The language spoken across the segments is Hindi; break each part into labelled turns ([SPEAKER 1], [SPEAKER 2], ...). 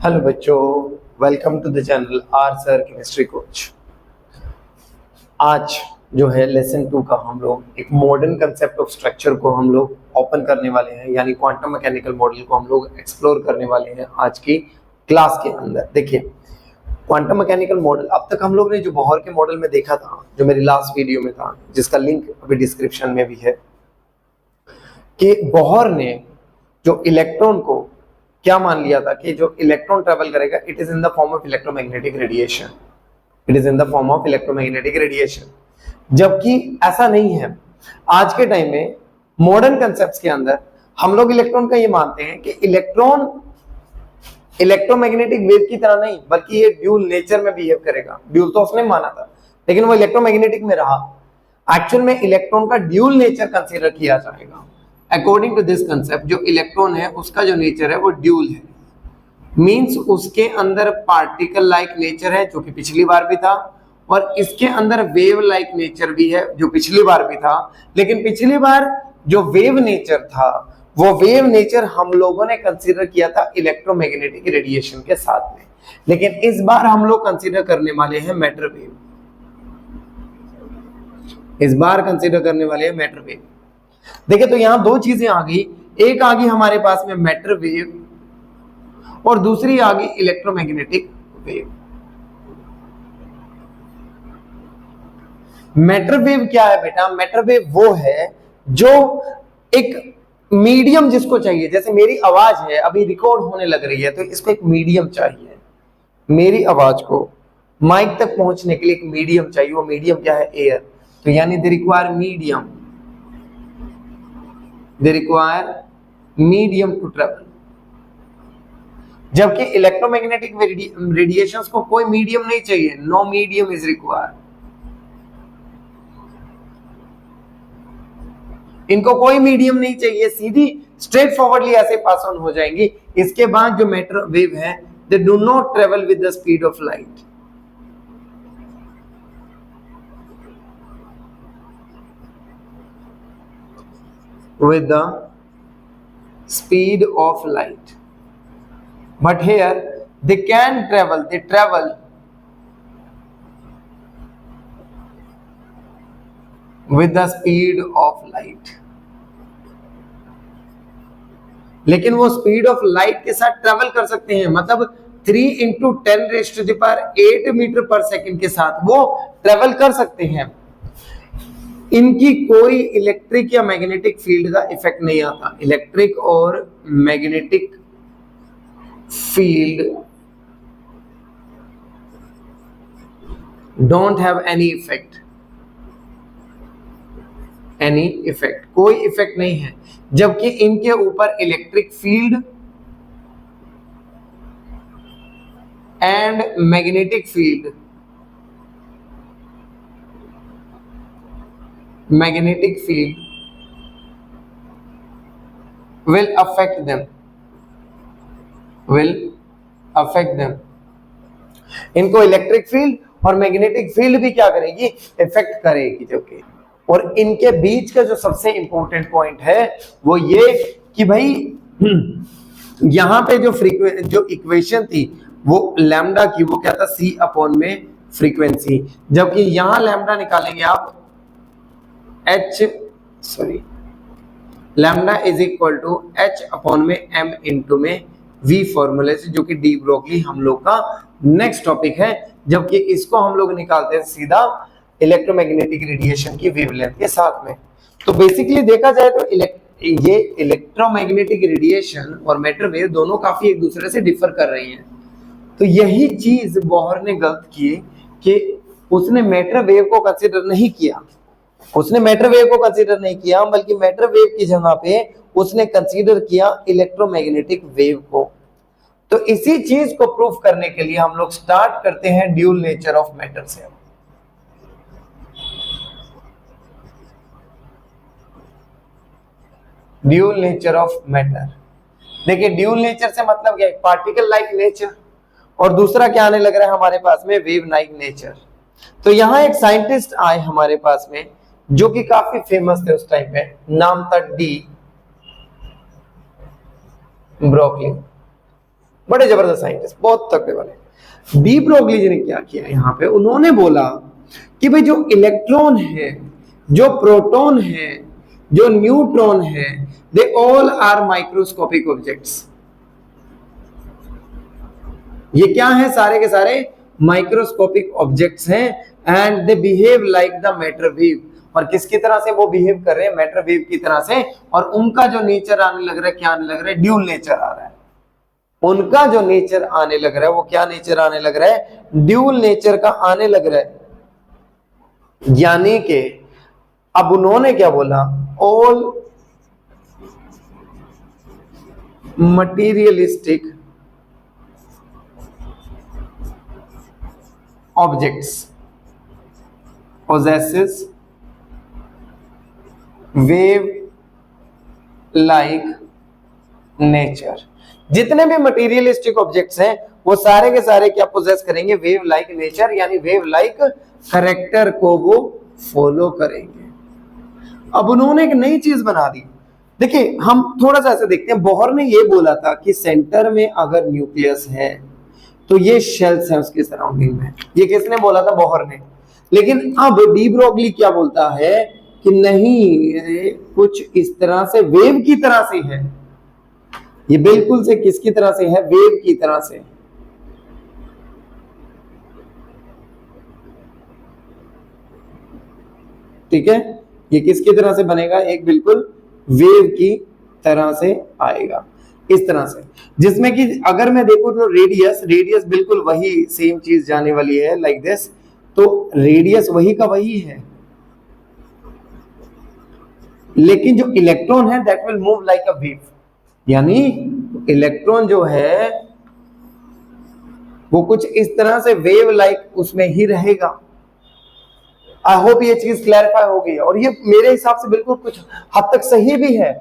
[SPEAKER 1] हेलो बच्चों, welcome to the channel R sir chemistry coach. आज जो है लेसन 2 का हम लोग एक मॉडर्न कंसेप्ट ऑफ स्ट्रक्चर को हम लोग ओपन करने वाले हैं, यानी क्वांटम मैकेनिकल मॉडल को हम लोग एक्सप्लोर करने वाले हैं आज की क्लास के अंदर। देखिए, क्वांटम मैकेनिकल मॉडल अब तक हम लोग ने जो बोहर के मॉडल में देखा था, जो मेरी लास्ट वीडियो में था, जिसका लिंक अभी डिस्क्रिप्शन में भी है, कि बोहर ने जो इलेक्ट्रॉन को क्या मान लिया था कि जो इलेक्ट्रॉन ट्रेवल करेगा it is in the form of electromagnetic radiation, it is in the form of electromagnetic radiation. जबकि ऐसा नहीं है। आज के टाइम में मॉडर्न कंसेप्ट्स के अंदर हम लोग इलेक्ट्रॉन का ये मानते हैं कि इलेक्ट्रॉन इलेक्ट्रोमैग्नेटिक वेव की तरह नहीं, बल्कि ये ड्यूल नेचर में बिहेव करेगा। ड्यूल तो उसने माना था, लेकिन वो इलेक्ट्रोमैग्नेटिक में रहा। एक्चुअल में इलेक्ट्रॉन का ड्यूल नेचर कंसीडर किया जाएगा। अकॉर्डिंग टू दिस कंसेप्ट, जो इलेक्ट्रॉन है उसका जो नेचर है वो ड्यूल है, मींस उसके अंदर पार्टिकल लाइक नेचर है, जो कि पिछली बार भी था, और इसके अंदर वेव लाइक नेचर भी है, जो पिछली बार भी था। लेकिन पिछली बार जो वेव नेचर था, वो वेव नेचर हम लोगों ने कंसीडर किया था इलेक्ट्रोमैग्नेटिक रेडिएशन के साथ में, लेकिन इस बार हम लोग कंसीडर करने वाले हैं मैटर वेव। इस बार कंसीडर करने वाले हैं मैटर वेव। देखिए, तो यहां दो चीजें आ गई। एक आ गई हमारे पास में मैटर वेव और दूसरी आ गई इलेक्ट्रोमैग्नेटिक वेव। मैटर वेव क्या है बेटा? मैटर वेव वो है जो एक मीडियम जिसको चाहिए, जैसे मेरी आवाज है अभी रिकॉर्ड होने लग रही है, तो इसको एक मीडियम चाहिए। मेरी आवाज को माइक तक पहुंचने के लिए एक मीडियम चाहिए। वो मीडियम क्या है? एयर। तो यानी they require medium, they require medium to travel। जबकि इलेक्ट्रोमैग्नेटिक रेडिएशंस को कोई मीडियम नहीं चाहिए, नो मीडियम इज रिक्वायर्ड। इनको कोई मीडियम नहीं चाहिए, सीधी स्ट्रेट फॉरवर्डली ऐसे पास ऑन हो जाएंगी। इसके बाद जो मैटर वेव है, they do not travel with the speed of light. with the speed of light, but here they travel with the speed of light। लेकिन वो स्पीड ऑफ लाइट के साथ ट्रेवल कर सकते हैं, मतलब 3 × 10⁸ मीटर पर सेकंड के साथ वो ट्रेवल कर सकते हैं। इनकी कोई इलेक्ट्रिक या मैग्नेटिक फील्ड का इफेक्ट नहीं आता। इलेक्ट्रिक और magnetic field don't have any effect, कोई इफेक्ट नहीं है। जबकि इनके ऊपर electric field and magnetic field will affect them। इनको इलेक्ट्रिक फील्ड और मैग्नेटिक फील्ड भी क्या करेगी? इफेक्ट करेगी। जबकि और इनके बीच का जो सबसे इंपॉर्टेंट पॉइंट है वो ये कि भाई यहां पे जो इक्वेशन थी वो लैम्डा की, वो क्या था? C/में फ्रीक्वेंसी। जबकि यहां लैम्डा निकालेंगे आप lambda is equal to H/m into में V फॉर्मूले से, जो कि डी ब्रोगली हम लोग का नेक्स्ट टॉपिक है। जबकि इसको हम लोग निकालते हैं सीधा इलेक्ट्रोमैग्नेटिक रेडिएशन की वेवलेंथ के साथ में। तो बेसिकली देखा जाए तो ये इलेक्ट्रोमैग्नेटिक रेडिएशन और मैटर वेव दोनों काफी एक दूसरे से डिफर कर रही हैं। तो यही चीज बोहर ने गलत की कि उसने मैटर वेव को कंसीडर नहीं किया। बल्कि मैटर वेव की जगह पे उसने कंसीडर किया इलेक्ट्रोमैग्नेटिक वेव को। तो इसी चीज को प्रूफ करने के लिए हम लोग स्टार्ट करते हैं ड्यूल नेचर ऑफ मैटर से। Dual nature of matter. देखिए, ड्यूल नेचर से मतलब क्या है? पार्टिकल लाइक नेचर, और दूसरा क्या आने लग रहा है हमारे पास में? Wave like nature. तो यहां एक साइंटिस्ट आए हमारे पास में जो कि काफी फेमस थे उस टाइम पे, नाम था डी ब्रोगली। बड़े जबरदस्त साइंटिस्ट, बहुत तगड़े वाले। डी ब्रोगली ने क्या किया यहाँ पे, उन्होंने बोला कि भाई जो इलेक्ट्रॉन है, जो प्रोटॉन है, जो न्यूट्रॉन है, they all are microscopic objects. ये क्या है, सारे के सारे माइक्रोस्कोपिक ऑब्जेक्ट्स हैं, and they behave like the matter wave. और किसकी तरह से वो बिहेव कर रहे हैं, मैटर वेव की तरह से। और उनका जो नेचर आने लग रहा है, क्या आने लग रहा है, ड्यूल नेचर आ रहा है। उनका जो नेचर आने लग रहा है, वो क्या नेचर आने लग रहा है, ड्यूल नेचर का आने लग रहा है। यानी कि अब उन्होंने क्या बोला, all materialistic objects possesses wave like nature। जितने भी मटीरियलिस्टिक ऑब्जेक्ट्स हैं वो सारे के सारे क्या पोजेस करेंगे, वेव लाइक नेचर, यानी वेव लाइक कैरेक्टर को वो फॉलो करेंगे। अब उन्होंने एक नई चीज बना दी। देखिए हम थोड़ा सा ऐसे देखते हैं, बोहर ने ये बोला था कि सेंटर में अगर न्यूक्लियस है तो ये शेल्स हैं उसके सराउंडिंग में। ये किसने बोला था, बोहर ने। लेकिन अब डी ब्रोगली क्या बोलता है कि नहीं, कुछ इस तरह से, वेव की तरह से है। ये बिल्कुल से किसकी तरह से है, वेव की तरह से। ठीक है, ये किसकी तरह से बनेगा, एक बिल्कुल वेव की तरह से आएगा, इस तरह से। जिसमें कि अगर मैं देखूं तो रेडियस बिल्कुल वही सेम चीज जाने वाली है, लाइक दिस। तो रेडियस वही का वही है, लेकिन जो इलेक्ट्रॉन है that will move like a wave. यानी इलेक्ट्रॉन जो है वो कुछ इस तरह से वेव लाइक उसमें ही रहेगा। आई होप ये चीज क्लैरिफाई हो गई। और ये मेरे हिसाब से बिल्कुल कुछ हद तक सही भी है,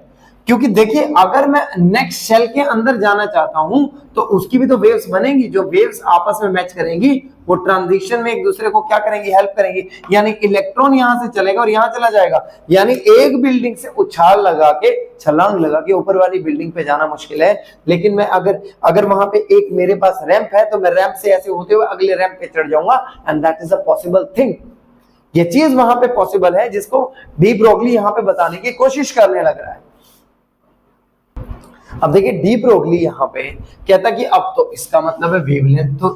[SPEAKER 1] क्योंकि देखिए अगर मैं नेक्स्ट शेल के अंदर जाना चाहता हूं तो उसकी भी तो वेव्स बनेंगी। जो वेव्स आपस में मैच करेंगी वो ट्रांजिशन में एक दूसरे को क्या करेंगी, हेल्प करेंगी। यानी इलेक्ट्रॉन यहां से चलेगा और यहां चला जाएगा। यानी एक बिल्डिंग से उछाल लगा के, छलांग लगा के ऊपर वाली बिल्डिंग पे जाना मुश्किल है। लेकिन मैं अगर वहां पे एक मेरे पास रैंप है तो मैं रैंप से ऐसे होते हुए अगले रैंप पे चढ़ जाऊंगा, and that is a possible thing. ये चीज वहां पे पॉसिबल है, जिसको डी ब्रोगली यहां पे बताने की कोशिश करने लग रहा है। अब देखिए डी ब्रोगली यहां पे कहता कि अब तो इसका मतलब है वेवलेंथ तो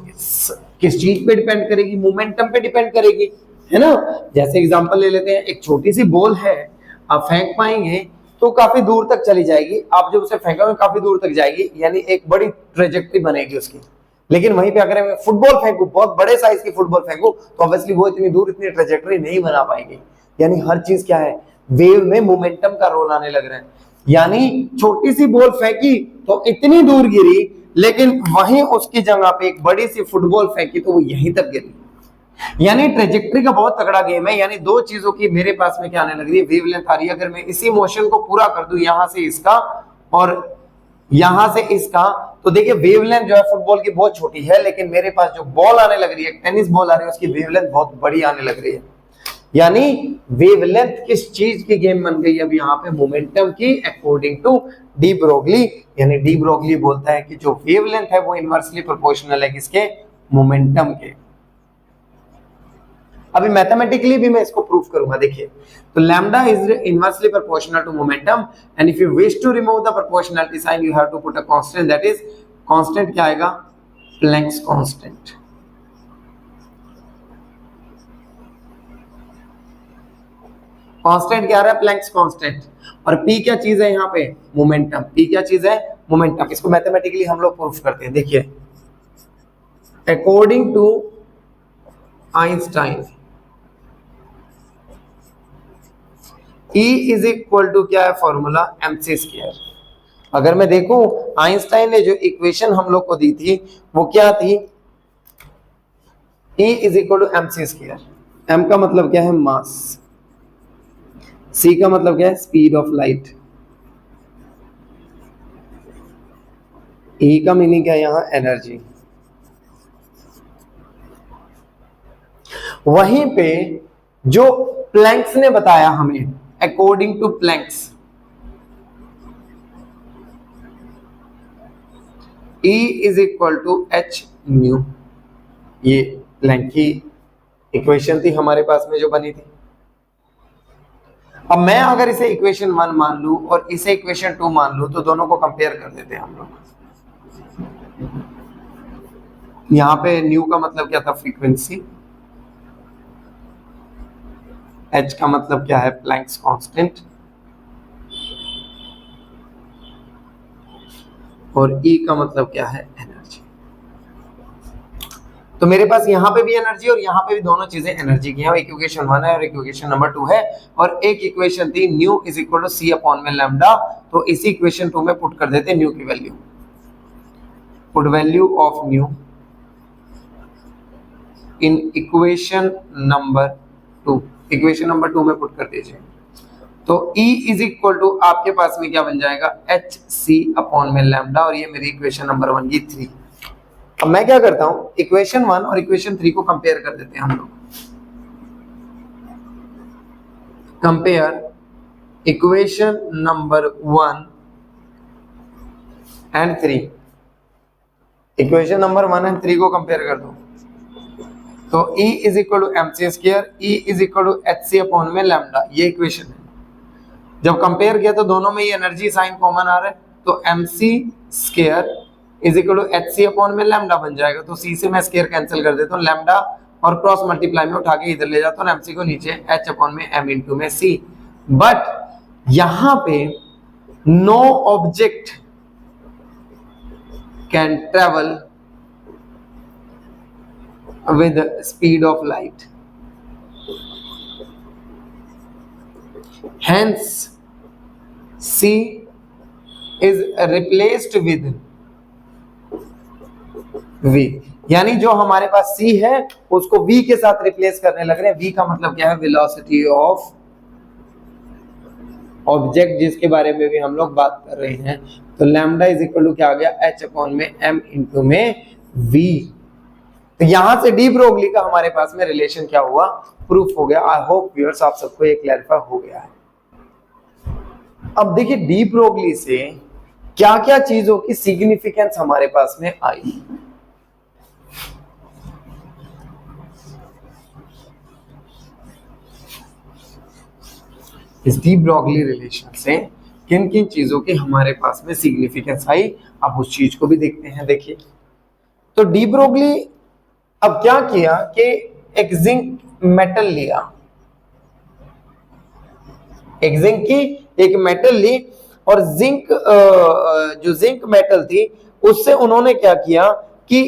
[SPEAKER 1] किस चीज पे डिपेंड करेगी, मोमेंटम पे डिपेंड करेगी, है ना। जैसे एग्जांपल ले लेते हैं, एक छोटी सी बॉल है, आप फेंक पाएंगे तो काफी दूर तक चली जाएगी। आप जब उसे फेंकोगे काफी दूर तक जाएगी, यानी एक बड़ी ट्रेजेक्टरी बनेगी उसकी। लेकिन वहीं पे अगर मैं फुटबॉल फेंकू, बहुत बड़े साइज की फुटबॉल फेंकू, तो ऑब्वियसली वो इतनी दूर इतनी ट्रेजेक्टरी नहीं बना पाएगी। यानी हर चीज क्या है, वेव में मोमेंटम का रोल आने लग रहा है। यानी छोटी सी बॉल फेंकी तो इतनी दूर गिरी, लेकिन वहीं उसकी जगह पे एक बड़ी सी फुटबॉल फेंकी तो वो यहीं तक गिरी। यानी ट्रेजेक्टरी का बहुत तगड़ा गेम है। यानी दो चीजों की मेरे पास में क्या आने लग रही है, वेवलेंथ आ रही है। अगर मैं इसी मोशन को पूरा कर दूं, यहां से इसका और यहां से इसका, तो देखिए वेवलेंथ जो है फुटबॉल की बहुत छोटी है, लेकिन मेरे पास जो बॉल आने लग रही है, टेनिस बॉल आ रही है, उसकी वेवलेंथ बहुत बड़ी आने लग रही है। यानी वेवलेंथ किस चीज की गेम बन गई अब यहाँ पे, मोमेंटम की, अकॉर्डिंग टू डी ब्रोगली। यानी डी ब्रोगली बोलता है कि जो वेवलेंथ है वो इनवर्सली प्रोपोर्शनल है किसके, मोमेंटम के। अभी मैथमेटिकली भी मैं इसको प्रूफ करूंगा। देखिए तो lambda is inversely proportional to momentum, and if you wish to remove the proportionality sign you have to put a constant, that is constant क्या आएगा, प्लैंक्स कांस्टेंट। कांस्टेंट क्या आ रहा है, प्लैंक्स कांस्टेंट। और p क्या चीज है यहाँ पे, मोमेंटम। p क्या चीज है, मोमेंटम। इसको मैथमेटिकली हम लोग प्रूफ करते हैं। देखिए according to Einstein E is equal to क्या है फॉर्मूला, mc²। अगर मैं देखूं आइंस्टाइन ने जो इक्वेशन हम लोग को दी थी वो क्या थी, E is equal to mc²। m का मतलब क्या है, मास। c का मतलब क्या है, स्पीड ऑफ लाइट। E का मीनिंग क्या है यहाँ, एनर्जी। वहीं पे जो प्लैंक्स ने बताया हमें, according to Planck's E is equal to H nu, ये प्लैंक की इक्वेशन थी हमारे पास में जो बनी थी। अब मैं अगर इसे इक्वेशन 1 मान लूं और इसे इक्वेशन 2 मान लूं तो दोनों को कंपेयर कर देते हैं हम लोग। यहां पे न्यू का मतलब क्या था, फ्रीक्वेंसी, एच का मतलब क्या है, प्लैंक्स कांस्टेंट, और ई का मतलब क्या है, एनर्जी। तो मेरे पास यहाँ पे भी एनर्जी और यहाँ पे भी दोनों चीजें एनर्जी की हैं। एक इक्वेशन 1 है और इक्वेशन नंबर 2 है, और एक इक्वेशन थी nu is equal to C upon में लैम्डा। तो इसी इक्वेशन 2 में पुट कर देते हैं न्यू की value, put value of new in equation number 2, equation number 2 में पुट कर दीजिए। तो E इज इक्वल टू आपके पास में क्या बन जाएगा, एच सी अपॉन में लैम्डा, और ये मेरी इक्वेशन नंबर 1 की 3। अब मैं क्या करता हूं, इक्वेशन 1 और इक्वेशन 3 को कंपेयर कर देते हैं हम लोग। Compare equation number 1 and 3, equation number 1 and 3 को कंपेयर कर दो। तो E is equal to M C square, E is equal to H C upon में लैम्डा, ये इक्वेशन है। जब कंपेयर किया तो दोनों में ये एनर्जी साइन कॉमन आ रहा है, तो M C square is equal to H C upon में लैम्डा बन जाएगा। तो सी से मैं स्क्वायर कैंसिल कर देता हूँ, लैम्डा और क्रॉस मल्टीप्लाई में उठा के इधर ले जाता हूँ, एम सी को नीचे, एच अपॉन में एम इंटू में सी। बट यहां पे no object can travel with speed of light, hence C is replaced with V, यानी जो हमारे पास C है उसको V के साथ रिप्लेस करने लग रहे हैं। V का मतलब क्या है, वेलोसिटी ऑफ ऑब्जेक्ट, जिसके बारे में भी हम लोग बात कर रहे हैं। तो लैम्डा इज इक्वल टू क्या आ गया, H अपॉन में M इंटू में V। तो यहां से डी ब्रोगली का हमारे पास में रिलेशन क्या हुआ, प्रूफ हो गया। आई होप व्यूअर्स आप सबको ये क्लैरिफाई हो गया है। अब देखिए डी ब्रोगली से क्या क्या चीजों की सिग्निफिकेंस हमारे पास में आई। इस डी ब्रोगली रिलेशन से किन किन चीजों की हमारे पास में सिग्निफिकेंस आई, अब उस चीज को भी देखते हैं। देखिए तो डी ब्रोगली अब क्या किया कि एक जिंक मेटल लिया, एक जिंक की एक मेटल ली, और जिंक जो जिंक मेटल थी उससे उन्होंने क्या किया कि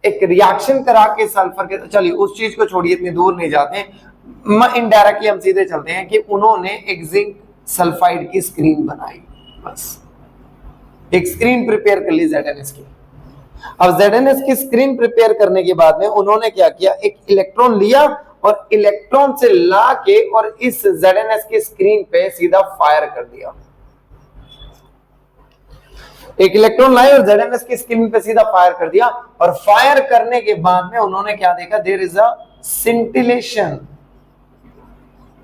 [SPEAKER 1] एक रिएक्शन करा के सल्फर के, चलिए उस चीज को छोड़िए, इतनी दूर नहीं जाते, इनडायरेक्टली हम सीधे चलते हैं कि उन्होंने एक जिंक सल्फाइड की स्क्रीन बनाई, बस एक स्क्रीन प्रिपेयर कर ली ZnS की। अब ZnS की स्क्रीन प्रिपेयर करने के बाद में उन्होंने क्या किया, एक इलेक्ट्रॉन लिया और इलेक्ट्रॉन से ला के और इस ZnS की स्क्रीन पे सीधा फायर कर दिया। एक इलेक्ट्रॉन लाए और ZnS की स्क्रीन पे सीधा फायर कर दिया, और फायर करने के बाद में उन्होंने क्या देखा, देयर इज अ सिंटिलेशन,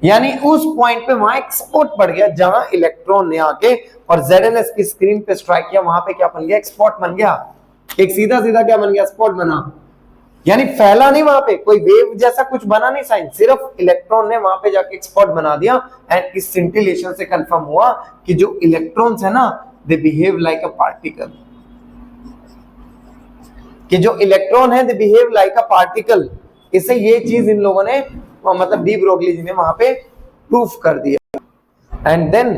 [SPEAKER 1] यानी उस पॉइंट पे वहां एक स्पॉट पड़ गया जहां इलेक्ट्रॉन ने आके और ZnS की स्क्रीन पे स्ट्राइक किया, वहां पे क्या बन गया, एक स्पॉट बन गया, एक सीधा सीधा क्या बन गया, स्पॉट बना। यानी फैला नहीं, वहां पे कोई वेव जैसा कुछ बना नहीं साइन, सिर्फ इलेक्ट्रॉन ने वहां पे जाके एक स्पॉट बना दिया। एंड इस सिंटिलेशन से कंफर्म हुआ कि जो इलेक्ट्रॉन्स है ना, दे बिहेव लाइक अ पार्टिकल, कि जो इलेक्ट्रॉन है दे बिहेव लाइक अ पार्टिकल। इससे ये चीज इन लोगों ने, मतलब डी ब्रोगली जी ने वहां पे प्रूफ कर दिया। And then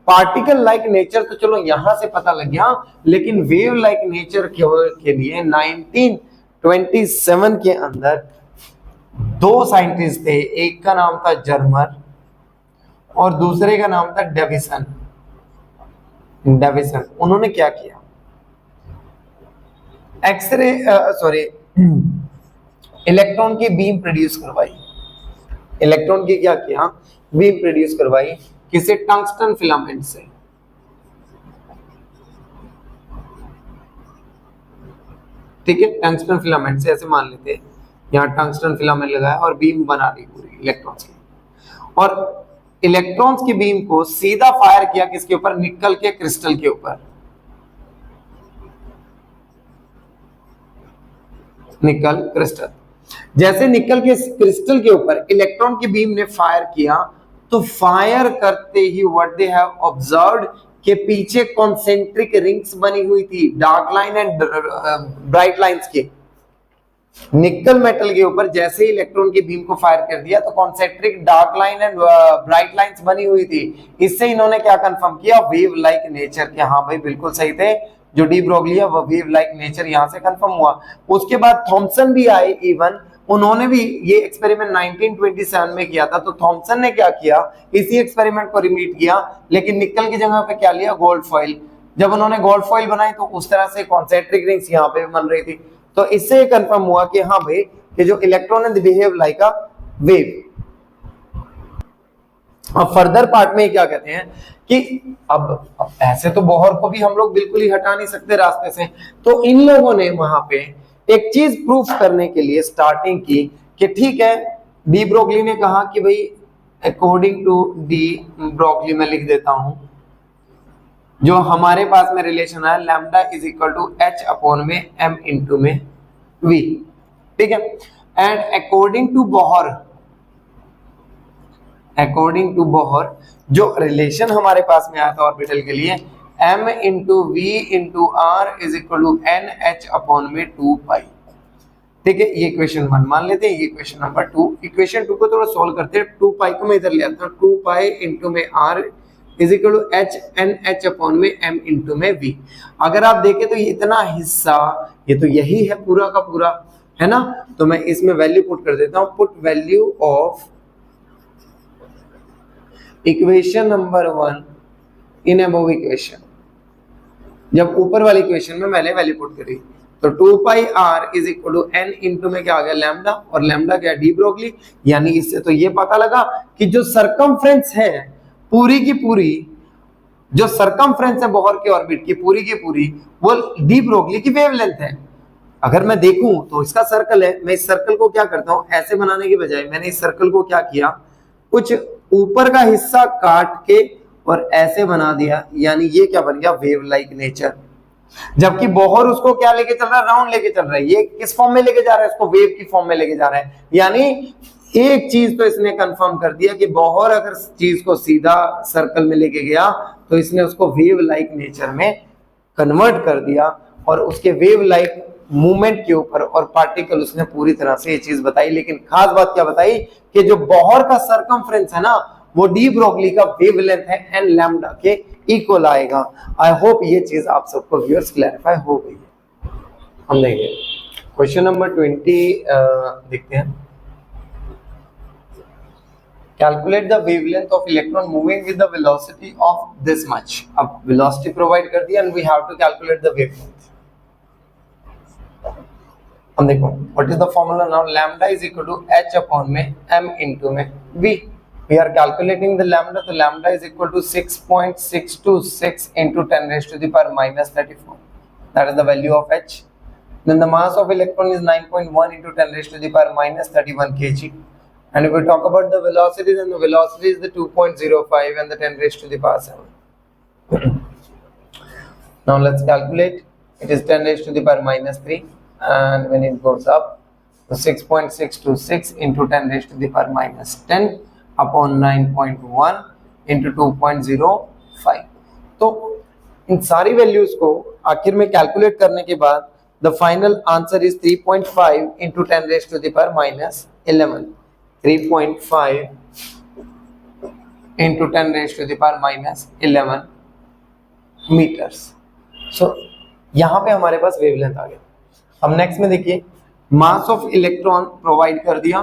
[SPEAKER 1] particle like nature तो चलो यहां से पता लग गया, लेकिन वेव लाइक नेचर के लिए 1927 के अंदर दो साइंटिस्ट थे, एक का नाम था जर्मर और दूसरे का नाम था डेविसन। उन्होंने क्या किया, एक्सरे इलेक्ट्रॉन की बीम प्रोड्यूस करवाई, इलेक्ट्रॉन की क्या किया, बीम प्रोड्यूस करवाई, किसे, टंगस्टन फिलामेंट से। ठीक है, टंगस्टन फिलामेंट से, ऐसे मान लेते हैं यहाँ टंगस्टन फिलामेंट लगाया और बीम बना दी पूरी इलेक्ट्रॉन्स की, और इलेक्ट्रॉन्स की बीम को सीधा फायर किया किसके ऊपर, निकल के क्रिस्टल के ऊपर। Nickel crystal. जैसे निकल के क्रिस्टल के ऊपर इलेक्ट्रॉन की बीम ने फायर किया, तो फायर करते ही व्हाट दे हैव ऑब्जर्व्ड के पीछे कॉन्सेंट्रिक रिंग्स बनी हुई थी, dark line and bright lines की। निकल मेटल के ऊपर जैसे ही इलेक्ट्रॉन की बीम को फायर कर दिया तो concentric dark line and bright lines बनी हुई थी। इससे इन्होंने क्या कंफर्म किया, वेव लाइक नेचर के। हाँ भाई बिल्कुल सही थे, जो डी ब्रोगली है वो वेव लाइक नेचर यहां से कंफर्म हुआ। उसके बाद थॉमसन भी आए, इवन उन्होंने भी ये एक्सपेरिमेंट 1927 में किया था। तो थॉमसन ने क्या किया, इसी एक्सपेरिमेंट को रिपीट किया, लेकिन निकल की जगह पे क्या लिया, गोल्ड फॉइल। जब उन्होंने गोल्ड फॉइल बनाई तो उस तरह से कॉन्सेंट्रिक रिंग्स यहाँ पे बन रही थी। तो इससे कंफर्म हुआ कि हाँ भाई कि जो इलेक्ट्रॉन है बिहेव लाइक अ वेव। अब फर्दर पार्ट में क्या कहते हैं कि अब ऐसे तो बोहर को भी हम लोग बिल्कुल ही हटा नहीं सकते रास्ते से, तो इन लोगों ने वहां पे एक चीज प्रूफ करने के लिए स्टार्टिंग की कि ठीक है, डी ब्रोगली ने कहा कि भाई अकॉर्डिंग टू डी ब्रोगली, मैं लिख देता हूं, जो हमारे पास में रिलेशन है lambda is equal to h upon में एम इंटू में वी, ठीक है। एंड अकॉर्डिंग टू बोहर जो रिलेशन हमारे पास में आया था ऑर्बिटल के लिए, m into v into r is equal to n h upon में 2 पाई, ठीक है। ये इक्वेशन 1 मान लेते हैं, ये इक्वेशन नंबर 2। इक्वेशन 2 को थोड़ा सॉल्व करते हैं। 2 पाई को मैं इधर ले आता हूं, 2 पाई इंटू में r is equal to h n h upon में m इंटू में v। अगर आप देखें तो ये इतना हिस्सा, ये तो यही है पूरा का पूरा, है ना। तो मैं इसमें वैल्यू पुट कर देता हूं, put value of equation number 1 in above equation. जब ऊपर वाली इक्वेशन में मैंने वैल्यू पुट करी तो 2 pi r is equal to n into में क्या आ गया, लैम्डा, और लैम्डा क्या, डी ब्रोगली। यानी इससे तो ये पता लगा कि जो सरकमफ्रेंस है पूरी की पूरी, जो सरकमफ्रेंस है बोहर के ऑर्बिट की पूरी वो डी ब्रोगली की वेवलेंथ है। अगर मैं देखूं तो इसका सर्कल है, मैं इस सर्कल को क्या करता हूं, ऐसे बनाने के बजाय मैंने इस सर्कल को क्या किया, कुछ ऊपर का हिस्सा काट के और ऐसे बना दिया, यानी ये क्या बन गया, वेव लाइक नेचर। जबकि बोहर उसको क्या लेके चल रहा है, राउंड लेके चल रहा है, ये किस फॉर्म में लेके जा रहा है, इसको वेव की फॉर्म में लेके जा रहा है। यानी एक चीज तो इसने कंफर्म कर दिया कि बोहर अगर चीज को सीधा सर्कल में लेके गया तो इसने उसको वेव लाइक नेचर में कन्वर्ट कर दिया, और उसके वेव लाइक मूवमेंट के ऊपर और पार्टिकल उसने पूरी तरह से ये चीज बताई। लेकिन खास बात क्या बताई कि जो बोहर का सरकमफ्रेंस है ना, वो डी ब्रोगली का वेवलेंथ है एन लैम्डा के इक्वल आएगा। आई होप ये चीज आप सबको व्यूअर्स क्लैरिफाई हो गई है। हम देखेंगे क्वेश्चन नंबर 20 देखते हैं। Calculate the wavelength of electron moving with the velocity of this much. अब velocity provide कर दिया and we have to calculate the wavelength. हम देखो what is the formula now, lambda is equal to h upon में m into में v. We are calculating the lambda, so lambda is equal to 6.626 into 10 raised to the power minus 34. That is the value of h. Then the mass of electron is 9.1 into 10 raised to the power minus 31 kg. And if we talk about the velocity, then the velocity is the 2.05 and the 10 raised to the power 7. Now let's calculate. It is 10 raised to the power minus 3, and when it goes up, so 6.626 into 10 raised to the power minus 10 upon 9.1 into 2.05. तो इन सारी वैल्यूज को आखिर में कैलकुलेट करने के बाद the final answer is 3.5 into 10 raised to the power minus 11. 3.5 into 10 raised to the power minus 11 meters. So यहाँ पे हमारे पास वेवलेंथ आ गया। अब नेक्स्ट में देखिए, मास ऑफ इलेक्ट्रॉन प्रोवाइड कर दिया,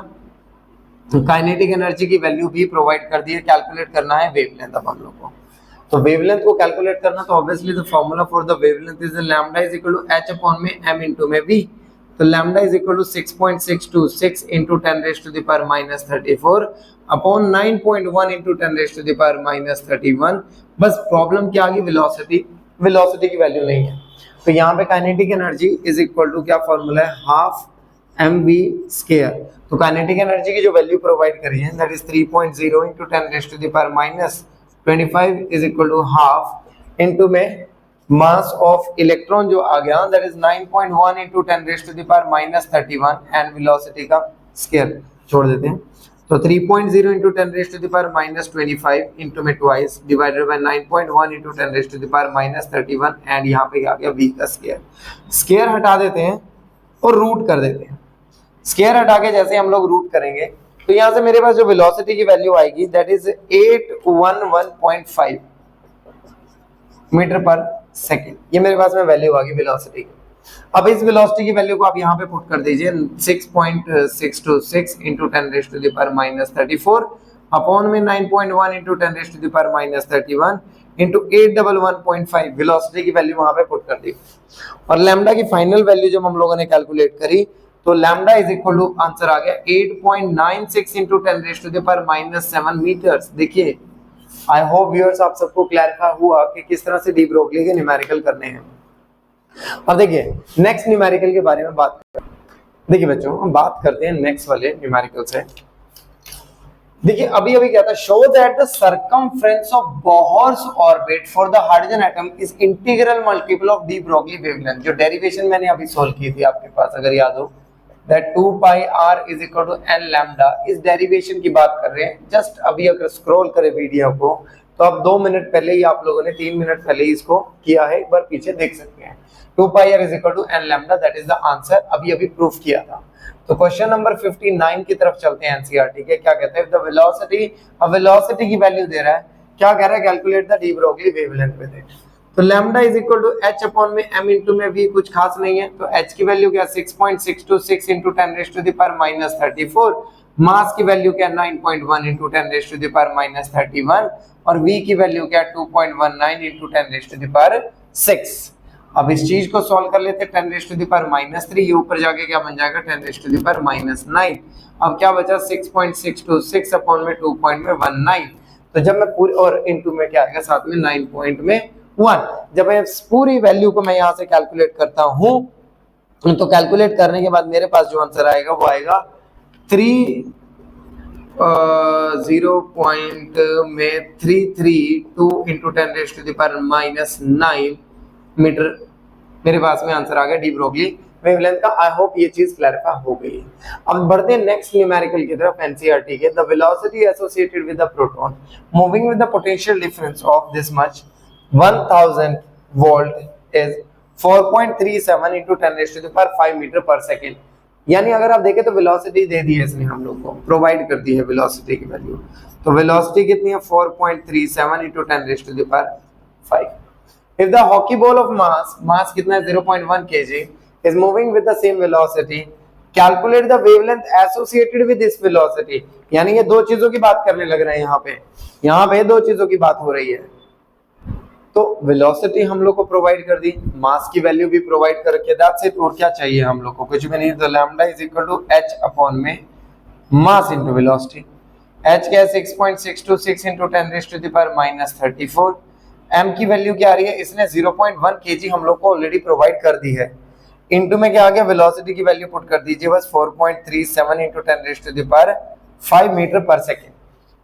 [SPEAKER 1] काइनेटिक एनर्जी की वैल्यू भी प्रोवाइड कर दी है, कैलकुलेट करना है वेवलेंथ अब हम लोग को। तो वेवलेंथ को कैलकुलेट करना, तो obviously the formula for the wavelength is lambda is equal to h upon में m इनटू में v। तो lambda is equal to 6.626 into 10 raised to the power minus 34 upon 9.1 into 10 raised to the power minus 31। बस प्रॉब्लम क्या आ गई, वेलोसिटी की वैल्यू नहीं है। तो यहाँ पे kinetic energy is equal to क्या फॉर्मूला है, हाफ mv स्क्वायर। तो काइनेटिक एनर्जी की जो वैल्यू प्रोवाइड करी है that is 3.0 into 10 raised to the power minus 25 is equal to half into में मास ऑफ इलेक्ट्रॉन जो आ गया that is 9.1 into 10⁻⁻31 and velocity का स्क्वायर छोड़ देते हैं, तो 3.0 इंटू 10⁻⁻25 इंटू में twice divided by 9.1 into 10⁻⁻31 and यहाँ पे आ गया v का स्क्वायर। स्क्वायर हटा देते हैं और रूट कर देते हैं। स्क्वायर हटा के जैसे हम लोग रूट करेंगे तो यहाँ से मेरे पास जो वेलोसिटी की वैल्यू आएगी that is 811.5 metre per second, ये मेरे पास में वैल्यू आ गई वेलोसिटी की। अब इस वेलोसिटी की वैल्यू को आप यहाँ पे पुट कर दीजिए 6.626 इंटू 10⁻⁻34 अपॉन में 9.1 इंटू 10⁻⁻31 इंटू 811.5 वेलोसिटी की वैल्यू वहां पे पुट कर दी। और लैम्डा की फाइनल वैल्यू जब हम लोगों ने कैलकुलेट करी तो lambda is equal to answer आ गया 8.96 इंटू 10⁻⁷ मीटर्स। देखिए आई होप व्यूअर्स आप सबको क्लैरिफाई हुआ कि किस तरह से डी ब्रोगली के न्यूमेरिकल करने हैं। अब देखिए नेक्स्ट न्यूमेरिकल के बारे में बात करते हैं। देखिए बच्चों हम बात करते हैं नेक्स्ट वाले न्यूमेरिकल से। देखिए अभी क्या था, show that the circumference of Bohr's orbit for the hydrogen atom is integral multiple of D Broglie wavelength. जो डेरिवेशन मैंने अभी सॉल्व की थी आपके पास अगर याद हो, that 2 pi r is equal to n lambda, इस डेरिवेशन की बात कर रहे हैं। जस्ट अभी अगर स्क्रॉल करें वीडियो को तो अब 2 मिनट पहले ही आप लोगों ने 3 मिनट पहले ही इसको किया है, एक बार पीछे देख सकते हैं। 2 pi r is equal to n lambda, that is the answer, अभी प्रूफ किया था। तो क्वेश्चन नंबर 59 की तरफ चलते हैं एनसीईआरटी के। क्या कहते हैं, द वेलोसिटी, अब वेलोसिटी की वैल्यू दे रहा है, क्या कह रहा है, calculate the de Broglie wavelength with it. तो lambda is equal to h upon में m इंटू में v, कुछ खास नहीं है। तो h की वैल्यू क्या 6.626 इंटू 10⁻⁻34, मास की वैल्यू क्या 9.1 इंटू 10⁻⁻31 और v की वैल्यू क्या 2.19 इंटू 10⁻6। अब इस चीज को सॉल्व कर लेते हैं 10⁻⁻3, ये ऊपर जाके क्या बन जाएगा 10⁻⁻9। अब क्या बचा 6.626 अपॉन में 2.19, तो जब मैं पूरी और इनटू में क्या आएगा साथ में 9.1, जब मैं पूरी वैल्यू को मैं यहाँ से कैलकुलेट करता हूँ तो कैलकुलेट करने के बाद मेरे पास जो आंसर आएगा वो आएगा 3.332 इंटू 10⁻⁻9 मीटर मेरे पास में आंसर आ गया डी ब्रोगली वेवलेंथ का। आई होप ये चीज क्लैरिफाई हो गई है। अब बढ़ते हैं नेक्स्ट न्यूमेरिकल की तरफ एनसीईआरटी के। The velocity associated with the proton moving with the potential difference of this much 1000 volt is 4.37 into 10⁵ metre per second. यानी अगर आप देखें तो वेलोसिटी दे दी है इसने, हम लोग को प्रोवाइड कर दी है वेलोसिटी की वैल्यू। तो वेलोसिटी कितनी है 4.37 into 10⁵। If the hockey ball of mass कितना है 0.1 kg is moving with the same velocity, calculate the wavelength associated with this velocity। यानी ये दो चीजों की बात करने लग रहे हैं यहाँ पे दो चीजों की बात हो रही है। तो वेलोसिटी हम लोग को प्रोवाइड कर दी, मास की वैल्यू भी प्रोवाइड करके, दैट्स इट। और क्या चाहिए हम लोग को, कुछ भी नहीं। तो lambda is equal to h upon में मास इंटू वेलोसिटी। h क्या है 6.626 इंटू 10⁻⁻34। m की वैल्यू क्या आ रही है, इसने 0.1 kg हम लोग को ऑलरेडी प्रोवाइड कर दी है। इनटू में क्या आ गया, वेलोसिटी की वैल्यू पुट कर दीजिए बस 4.37 इंटू 10⁵ मीटर पर सेकेंड।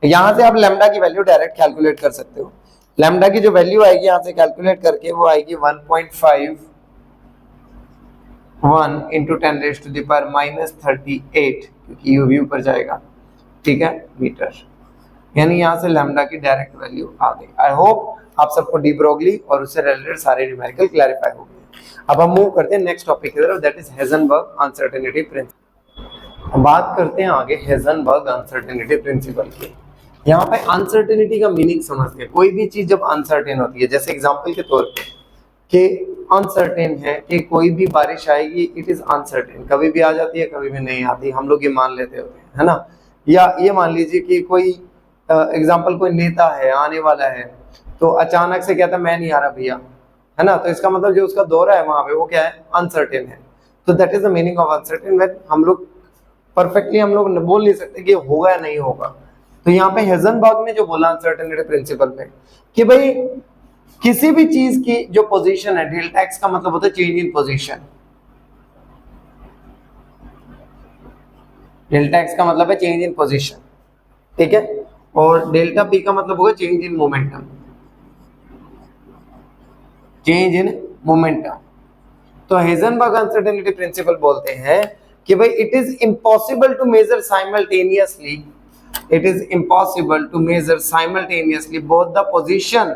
[SPEAKER 1] यहां से आप लैम्डा की वैल्यू डायरेक्ट कैलकुलेट कर सकते हो। लैम्डा की जो वैल्यू आएगी यहां से कैलकुलेट करके वो आएगी 1.51 इंटू 10⁻⁻38, क्योंकि यू भी ऊपर जाएगा, ठीक है, मीटर। यानी यहाँ से लैम्डा की डायरेक्ट वैल्यू आ गई। आई होप आप सबको डी ब्रोगली और उससे रिलेटेड सारे न्यूमेरिकल क्लैरिफाई हो गए। अब हम मूव करते हैं नेक्स्ट टॉपिक की तरफ, that is Heisenberg uncertainty principal. बात करते हैं आगे हेजनबर्ग अनसर्टेनिटी प्रिंसिपल की। यहाँ पे अनसर्टेनिटी का मीनिंग समझते हैं। कोई भी चीज जब अनसर्टेन होती है, जैसे एग्जांपल के तौर पे कि अनसर्टेन है कि कोई भी बारिश आएगी, इट इज अनसर्टेन, कभी भी आ जाती है कभी भी नहीं आती, हम लोग ये मान लेते होते हैं, है ना। या ये मान लीजिए कि कोई एग्जाम्पल कोई नेता है आने वाला है, तो अचानक से कहता है मैं नहीं आ रहा भैया, है ना, तो इसका मतलब जो उसका दौरा है वहां पे वो क्या है, अनसर्टेन है। तो that is the meaning of uncertain, when हम लोग परफेक्टली हम लोग बोल नहीं सकते कि होगा या नहीं होगा। तो यहाँ पे हेजनबर्ग ने जो बोला अनसर्टेनिटी प्रिंसिपल में कि भाई किसी भी चीज की जो पोजीशन है, डेल्टा एक्स का मतलब होता है change in position, delta x का मतलब है चेंज इन पोजीशन, ठीक है, और डेल्टा पी का मतलब होगा change in momentum. Change in momentum. तो हेजनबर्ग अनसर्टेनिटी प्रिंसिपल बोलते हैं कि भाई it is impossible to measure simultaneously, it is impossible to measure simultaneously both the position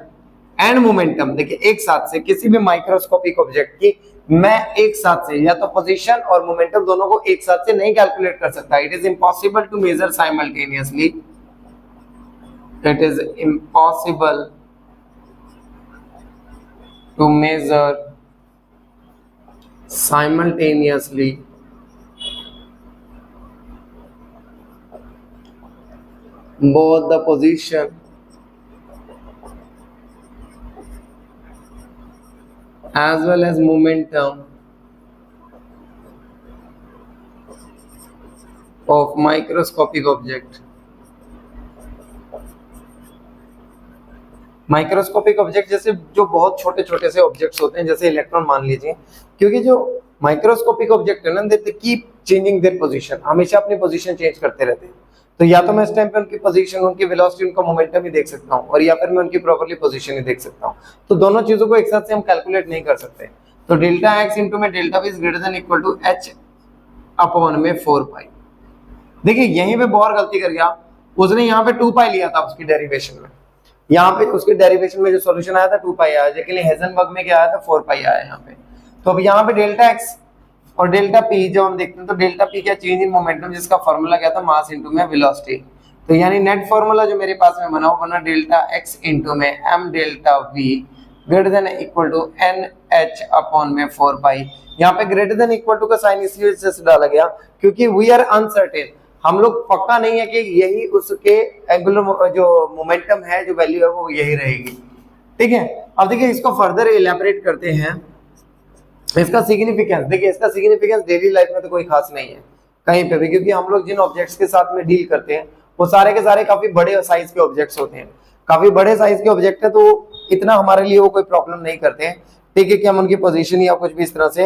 [SPEAKER 1] and momentum. देखिए एक साथ से किसी भी माइक्रोस्कोपिक ऑब्जेक्ट की मैं एक साथ से या तो पोजीशन और मोमेंटम दोनों को एक साथ से नहीं कैलकुलेट कर सकता। It is impossible to measure simultaneously, it is impossible to measure simultaneously both the position as well as momentum of microscopic object। Microscopic object जैसे जो बहुत छोटे छोटे से ऑब्जेक्ट्स होते हैं, जैसे इलेक्ट्रॉन मान लीजिए, क्योंकि जो माइक्रोस्कोपिक ऑब्जेक्ट है ना, they keep changing their position, हमेशा अपनी पोजीशन चेंज करते रहते हैं। तो या तो मैं इस टाइम पे उनकी पोजीशन, उनकी वेलोसिटी, उनका मोमेंटम ही देख सकता हूँ, और या फिर मैं उनकी प्रॉपर्ली पोजीशन ही देख सकता हूँ। तो दोनों चीजों को एक साथ से हम कैलकुलेट नहीं कर सकते। तो डेल्टा एक्स इंटू में delta v is greater than equal to h upon में 4 पाई। देखिए यहीं पे बोर गलती कर गया, उसने यहाँ पे 2 पाई लिया था उसकी डेरिवेशन में, यहाँ पे उसके डेरिवेशन में जो सॉल्यूशन आया था 2 पाई आया, लेकिन हेजनबर्ग में क्या आया था 4 पाई आया यहाँ पे। तो अब यहाँ पे डेल्टा एक्स और डेल्टा पी जब हम देखते हैं, तो डेल्टा पी क्या, चेंज इन मोमेंटम, जिसका फॉर्मूला क्या था, मास इनटू में वेलोसिटी। तो यानी नेट फॉर्मूला जो मेरे पास में बना, वो बना डेल्टा एक्स इनटू में m delta v greater than equal to n h upon में 4 पाई। यहाँ पे ग्रेटर देन इक्वल टू का साइन इसलिए से डाला गया क्योंकि वी आर अनसर्टेन, हम लोग पक्का नहीं है कि यही उसके एंगुलर जो मोमेंटम है, जो वैल्यू है वो यही रहेगी। ठीक है, अब देखिए इसको फर्दर इलैबोरेट करते हैं। इसका सिग्निफिकेंस देखिए, इसका सिग्निफिकेंस डेली लाइफ में तो कोई खास नहीं है कहीं पे भी, क्योंकि हम लोग जिन ऑब्जेक्ट्स के साथ में डील करते हैं वो सारे के सारे काफी बड़े साइज के ऑब्जेक्ट्स होते हैं, काफी बड़े साइज के ऑब्जेक्ट है, तो इतना हमारे लिए वो कोई प्रॉब्लम नहीं करते हैं। ठीक है, कि हम उनकी पोजीशन या कुछ भी इस तरह से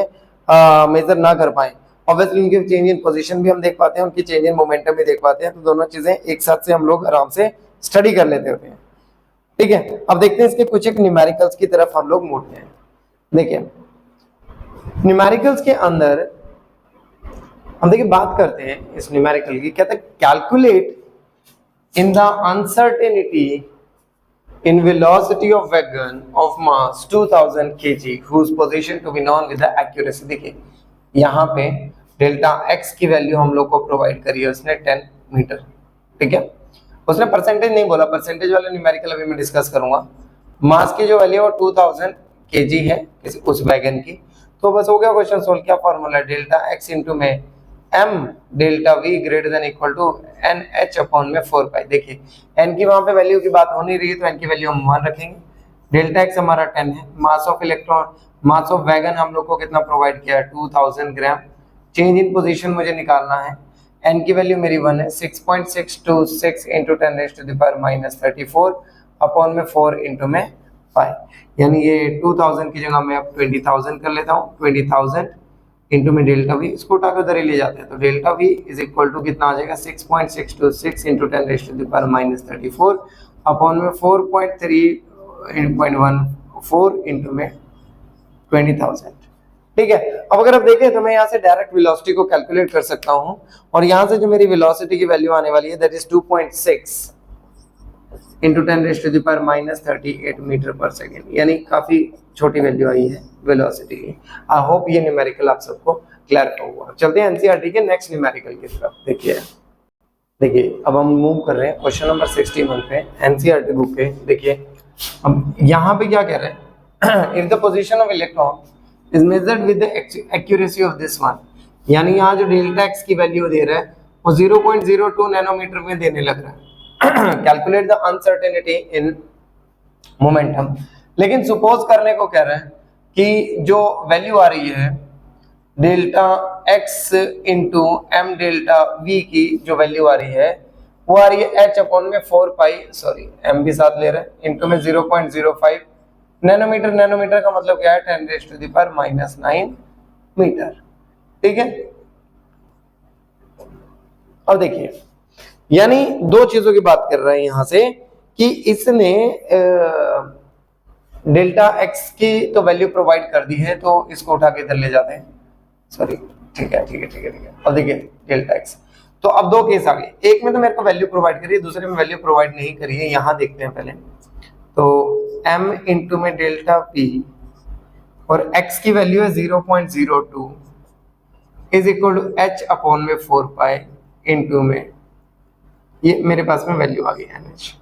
[SPEAKER 1] मेजर ना कर पाए। ऑब्वियसली उनकी चेंज इन पोजीशन भी हम देख पाते हैं, उनकी चेंज इन मोमेंटम भी देख पाते हैं, तो दोनों चीजें एक साथ से हम लोग आराम से स्टडी कर लेते होते हैं। ठीक है, अब देखते हैं इसके कुछ एक न्यूमेरिकल्स की तरफ हम लोग मुड़ते हैं। देखिए न्यूमेरिकल्स के अंदर हम देखिए बात करते हैं इस न्यूमेरिकल की, कहते हैं calculate in the uncertainty in velocity of wagon of mass 2000 kg whose position to be known with the accuracy। देखिए यहाँ पे डेल्टा x की वैल्यू हम लोग को प्रोवाइड करी है उसने 10 मीटर। ठीक है, उसने परसेंटेज नहीं बोला, परसेंटेज वाले न्यूमेरिकल अभी मैं डिस्कस करूंगा। मास की जो वैल्यू है वो 2000 kg है उस वैगन की। तो बस हो गया क्वेश्चन सोल्व। क्या फॉर्मूला, डेल्टा x इंटू में m delta v greater than equal to n h upon में 4 पाई। देखिए n की वहां पे वैल्यू की बात हो नहीं रही है, तो n की वैल्यू हम 1 रखेंगे। डेल्टा x हमारा 10 है। मास of electron, mass of wagon हम लोग को कितना प्रोवाइड किया है, 2000 ग्राम। चेंज इन पोजीशन मुझे निकालना है, n की वैल्यू मेरी 1 है। 6.626 into 10 raise to the power minus 34 upon में 4 इंटू में पाई, यानी ये 2000 की जगह मैं अब 20,000 कर लेता हूँ। 20,000 इंटू में डेल्टा वी, इसको उठाकर उधर ही ले जाते हैं, तो delta v is equal to कितना आ जाएगा, 6.626 into 10 raise to the power minus 34 upon में 4.3.14 इंटू में 20,000। ठीक है, अब अगर आप देखें तो मैं यहाँ से डायरेक्ट वेलोसिटी को कैलकुलेट कर सकता हूँ, और यहाँ से जो मेरी वेलोसिटी की वैल्यू आने वाली है that is 2.6 into 10 raise to the power minus 38 metre per second, यानी काफी छोटी वैल्यू आई है वेलोसिटी की। आई होप ये न्यूमेरिकल आप सबको क्लियर हुआ। चलते हैं एनसीईआरटी के नेक्स्ट न्यूमेरिकल की तरफ। देखिए अब हम मूव कर रहे हैं क्वेश्चन नंबर 61 पे एनसीईआरटी बुक के। देखिए अब यहाँ पे क्या कह रहे हैं, if the position of electron is measured with the accuracy of this one, यानी यहाँ जो डेल्टा एक्स की वैल्यू दे रहा है वो 0.02 नैनोमीटर में देने लग रहा है। Calculate the uncertainty in momentum, लेकिन सपोज करने को कह रहे हैं कि जो वैल्यू आ रही है delta x into m delta v की जो वैल्यू आ रही है वो आ रही है एच अपॉन में 4 पाई, सॉरी एम भी साथ ले रहे हैं, इंटू में 0.05 नैनोमीटर। नैनोमीटर का मतलब क्या है, 10 raise to the power minus 9 metre. ठीक है, अब देखिए यानी दो चीजों की बात कर रहे हैं यहां से कि इसने डेल्टा एक्स की तो वैल्यू प्रोवाइड कर दी है, तो इसको उठा के इधर ले जाते हैं, सॉरी, ठीक है ठीक है ठीक है ठीक है। अब देखिए डेल्टा एक्स, तो अब दो केस आ गए, एक में तो मेरे को वैल्यू प्रोवाइड करी है, दूसरे में वैल्यू प्रोवाइड नहीं करी है। यहां देखते हैं पहले, तो m इंटू में डेल्टा p और x की वैल्यू है 0.02 is equal to h upon में 4 पाई इंटू में, ये मेरे पास में वैल्यू आ गई nh।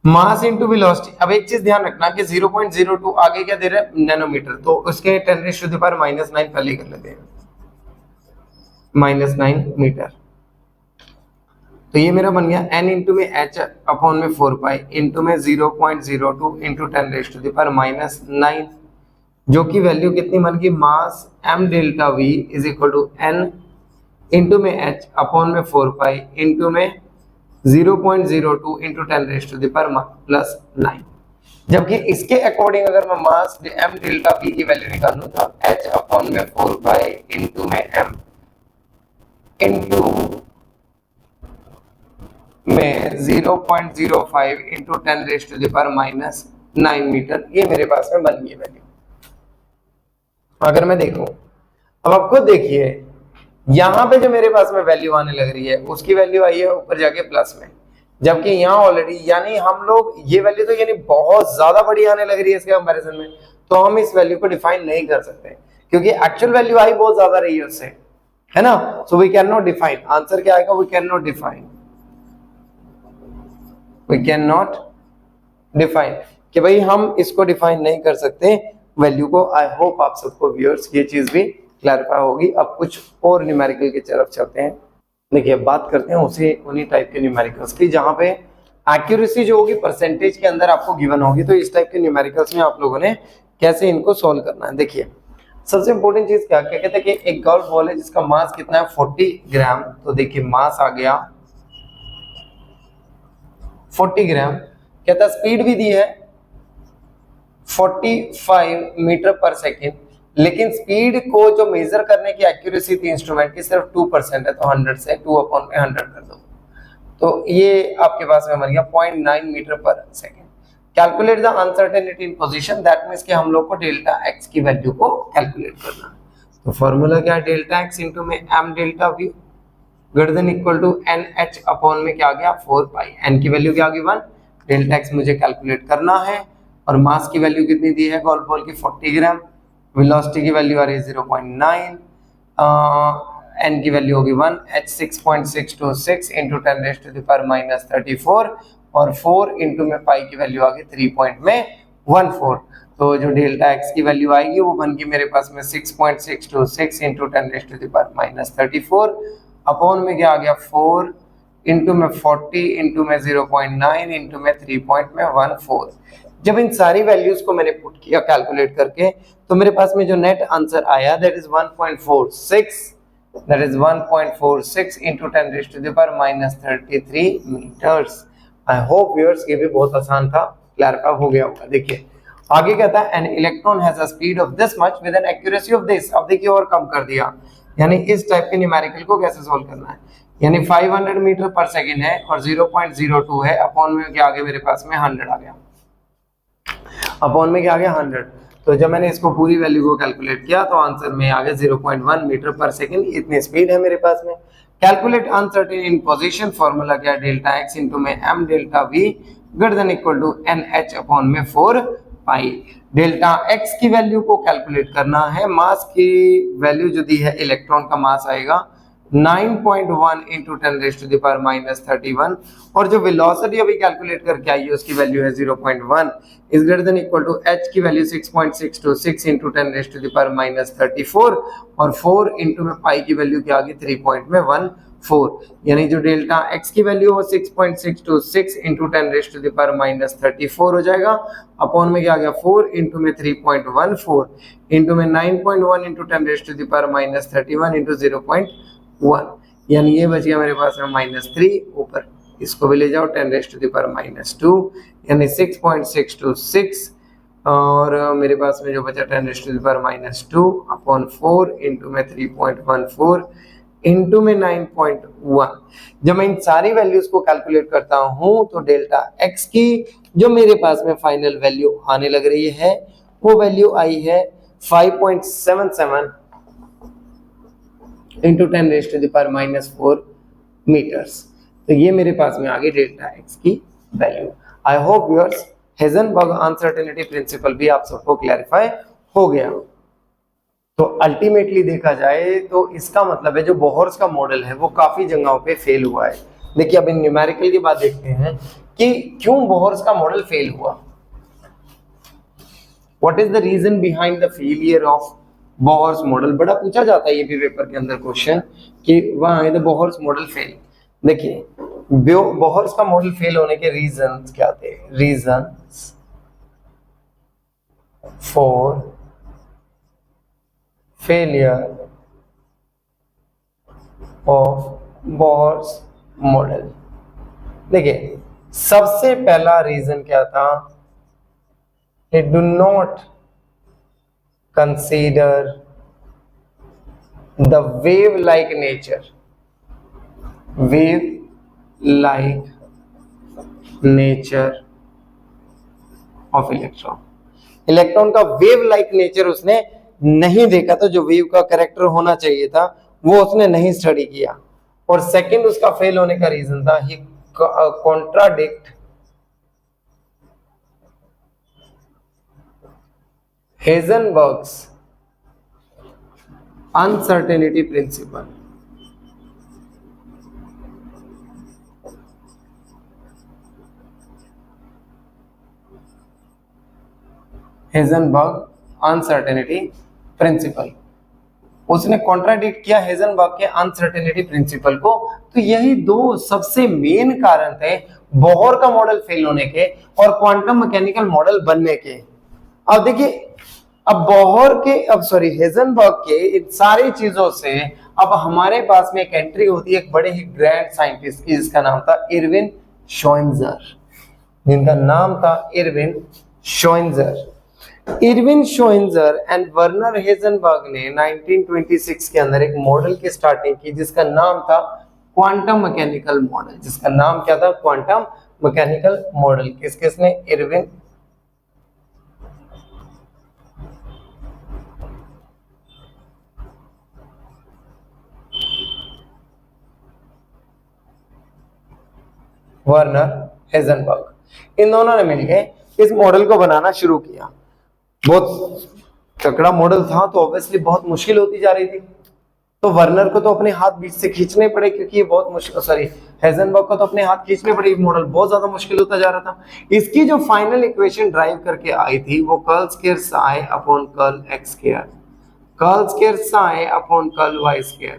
[SPEAKER 1] मास इंटू वेलोसिटी, अब एक चीज ध्यान रखना कि 0.02 आगे क्या दे रहा है, नैनोमीटर, तो उसके 10⁻⁻⁹ पहले कर लेते हैं, -9 मीटर। तो ये मेरा बन गया n इंटू में h अपॉन में 4 पाई इंटू में 0.02 इंटू 10⁻⁻⁹, जो की वैल्यू कितनी बन गई, mass m delta v is equal to n into में h अपॉन में 4 पाई इंटू में 0.02 इंटू 10⁻⁻⁹। जबकि इसके अकॉर्डिंग अगर मैं मास m डेल्टा v की वैल्यू निकालूं तो h अपॉन में 4 पाई इंटू में m इंटू में 0.05 इंटू 10⁻⁹ मीटर, ये मेरे पास में बन गई वैल्यू। अगर मैं देखूं, अब आपको देखिए यहां पे जो मेरे पास में वैल्यू आने लग रही है उसकी वैल्यू आई है ऊपर जाके प्लस में, जबकि यहाँ ऑलरेडी यानी हम लोग ये वैल्यू तो यानी बहुत ज्यादा बड़ी आने लग रही है इसके कंपैरिजन में, तो हम इस वैल्यू को डिफाइन नहीं कर सकते क्योंकि एक्चुअल वैल्यू आई बहुत ज्यादा रही है उससे, है ना। So we can not define, answer क्या आएगा, we can not define, we can not define, कि भाई हम इसको डिफाइन नहीं कर सकते वैल्यू को। आई होप आप सबको व्यूअर्स ये चीज भी क्लैरिफाई होगी। अब कुछ और न्यूमेरिकल की तरफ चलते हैं। देखिए बात करते हैं उन्हीं टाइप के न्यूमेरिकल्स की जहां पे एक्यूरेसी जो होगी परसेंटेज के अंदर आपको गिवन होगी। तो इस टाइप के न्यूमेरिकल्स में आप लोगों ने कैसे इनको सोल्व करना है। देखिए सबसे इंपॉर्टेंट चीज क्या कहते हैं कि एक गोल्फ बॉल है जिसका मास कितना है 40 ग्राम। तो देखिए मास आ गया 40 ग्राम, कहता स्पीड भी दी है 45 मीटर पर सेकेंड, लेकिन स्पीड को जो मेजर करने की एक्यूरेसी थी इंस्ट्रूमेंट की सिर्फ 2% है, तो 100 से 2/100 कर दो, तो ये आपके पास में बन गया 0.9 metre per second. Calculate the uncertainty in position, that means कि हम लोग को डेल्टा एक्स की वैल्यू को कैलकुलेट करना है। तो फॉर्मूला क्या है, डेल्टा एक्स इंटू में m delta v greater than equal to n h upon में क्या आ गया 4 पाई, एन की वैल्यू क्या आ गई 1, डेल्टा एक्स मुझे कैलकुलेट करना है और मास की वैल्यू कितनी दी है गोल्फ बॉल की 40 ग्राम, वेलोसिटी की वैल्यू आ रही है 0.9, एन की वैल्यू होगी 1, एच 6.626 इंटू 10⁻⁻34 और 4 इंटू में पाई की वैल्यू आ गई 3.14। तो जो डेल्टा एक्स की वैल्यू आएगी वो बन गई मेरे पास में 6.626 इंटू 10⁻⁻34 अपॉन में क्या आ गया 4 इंटू में 40 इंटू में 0.9 इंटू में 3.14। जब इन सारी वैल्यूज को मैंने पुट किया कैलकुलेट करके तो मेरे पास में जो नेट आंसर आया that is 1.46, that is 1.46 into 10⁻⁻33 metres. I hope viewers ये भी बहुत आसान था, क्लैरिफाई हो गया होगा। देखिए आगे कहता है an electron has a speed of this much with an accuracy of this. अब देखिए और कम कर दिया, यानी इस टाइप के न्यूमेरिकल को कैसे सोल्व करना है, यानी 500 मीटर पर सेकंड है और 0.02 है, अपॉन में क्या आ गया मेरे पास में 100 आ गया, अपॉन में क्या आ गया 100। तो जब मैंने इसको पूरी वैल्यू को कैलकुलेट किया तो आंसर में आ गया 0.1 मीटर पर सेकंड, इतनी स्पीड है मेरे पास में। Calculate uncertain in position, formula क्या डेल्टा एक्स इंटू में m delta v greater than equal to n h upon में 4 पाई। डेल्टा एक्स की वैल्यू को कैलकुलेट करना है, मास की वैल्यू जो दी है इलेक्ट्रॉन का मास आएगा 9.1 इंटू 10⁻⁻31 और जो वेलोसिटी अभी कैलकुलेट करके आई है उसकी वैल्यू है 0.1 is greater than equal to h की वैल्यू 6.626 इंटू 10⁻⁻34 और 4 इंटू में पाई की वैल्यू क्या आ गई 3.14, यानी जो डेल्टा एक्स की वैल्यू वो 6.626 इंटू 10⁻⁻34 हो जाएगा, अपॉन में क्या आ गया 4 इंटू में 3.14 इंटू में 9.1 इंटू 10⁻31 इंटू 0.1, यानी ये बच गया मेरे पास में -3, ऊपर इसको भी ले जाओ 10⁻2 यानी 6.626 और मेरे पास में जो बचा 10⁻2 अपॉन 4 इंटू में 3.14 इंटू में 9.1। जब मैं इन सारी वैल्यूज को कैलकुलेट करता हूं तो डेल्टा एक्स की जो मेरे पास में फाइनल वैल्यू आने लग रही है वो वैल्यू आई है 5.77 इंटू 10⁻⁻⁴ मीटर्स। तो ये मेरे पास में आ गई डेल्टा एक्स की वैल्यू। आई hope viewers Heisenberg uncertainty principal भी आप सबको क्लैरिफाई हो गया। तो अल्टीमेटली देखा जाए तो इसका मतलब है जो बोहर्स का मॉडल है वो काफी जगहों पे फेल हुआ है। देखिए अब इन न्यूमेरिकल की बात देखते हैं कि क्यों बोहर्स का मॉडल फेल हुआ। What is the reason behind the failure of Bohr's model. बड़ा पूछा जाता है ये भी पेपर के अंदर क्वेश्चन कि why the Bohr's model fail. देखिए बोहर्स का मॉडल फेल होने के रीजंस क्या थे। Reasons for failure of Bohr's model. देखिए सबसे पहला रीजन क्या था, they do not consider the wave-like nature of electron। Electron का वेव लाइक नेचर उसने नहीं देखा था, जो वेव का कैरेक्टर होना चाहिए था वो उसने नहीं स्टडी किया। और सेकंड उसका फेल होने का रीजन था ही contradict Heisenberg's uncertainty principle. Heisenberg uncertainty principle उसने कॉन्ट्राडिक्ट किया हेजनबर्ग के अनसर्टेनिटी प्रिंसिपल को। तो यही दो सबसे मेन कारण थे बोहर का मॉडल फेल होने के और क्वांटम मैकेनिकल मॉडल बनने के। अब देखिए अब बोहर के हेजनबर्ग के इन सारी चीजों से अब हमारे पास में एक एंट्री होती है एक बड़े ही ग्रैंड साइंटिस्ट की जिसका नाम था इरविन श्रोडिंगर, जिनका नाम था Irwin Schrodinger. Irwin Schrodinger and Werner Heisenberg ने 1926 के अंदर एक मॉडल की स्टार्टिंग की जिसका नाम था क्वांटम मैकेनिकल मॉडल। जिसका नाम क्या था, क्वांटम मैकेनिकल मॉडल। किसने, इरविन वर्नर हेजनबर्ग। इन दोनों ने मिलकर इस मॉडल को बनाना शुरू किया। बहुत तगड़ा मॉडल था तो ऑब्वियसली बहुत मुश्किल होती जा रही थी। तो वर्नर को तो अपने हाथ बीच से खींचने पड़े क्योंकि ये बहुत मुश्किल, हेजनबर्ग को तो अपने हाथ खींचने पड़े, मॉडल बहुत ज्यादा मुश्किल होता जा रहा था। इसकी जो फाइनल इक्वेशन ड्राइव करके आई थी वो curl square psi upon curl x square, curl square psi upon curl y square,